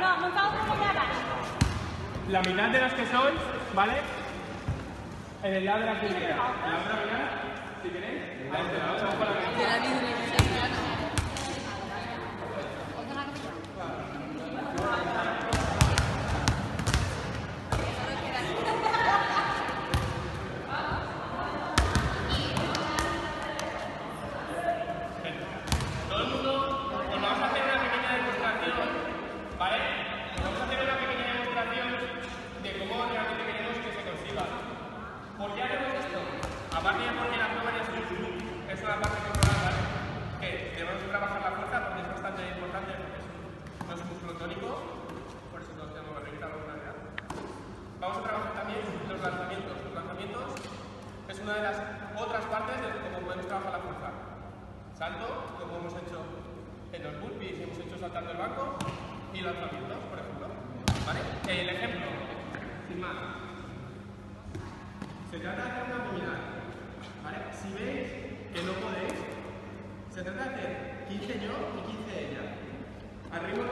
No, montado como ya va. La mitad de los que sois, ¿vale? En el lado de la primera. En la otra mitad, si queréis. Ahí la otra con la todo el mundo, pues vamos a hacer una pequeña demostración, ¿vale? Vamos a hacer una pequeña demostración de cómo realmente queremos que se consiga. ¿Por qué hacemos esto? Aparte de porque la prueba es una parte corporal, ¿vale? Que debemos trabajar la fuerza porque es bastante importante, porque no es un músculo tónico, por eso todos tenemos que revisar alguna realidad. Vamos a trabajar también los lanzamientos. Los lanzamientos es una de las otras partes de cómo podemos trabajar la fuerza. Salto, como hemos hecho en los burpees, hemos hecho saltando el banco, y lanzamientos, por ejemplo. ¿Vale? El ejemplo, sin más. Se trata de hacer una abdominal. ¿Vale? Si veis que no podéis, se trata de hacer 15 yo y 15 ella. Al ritmo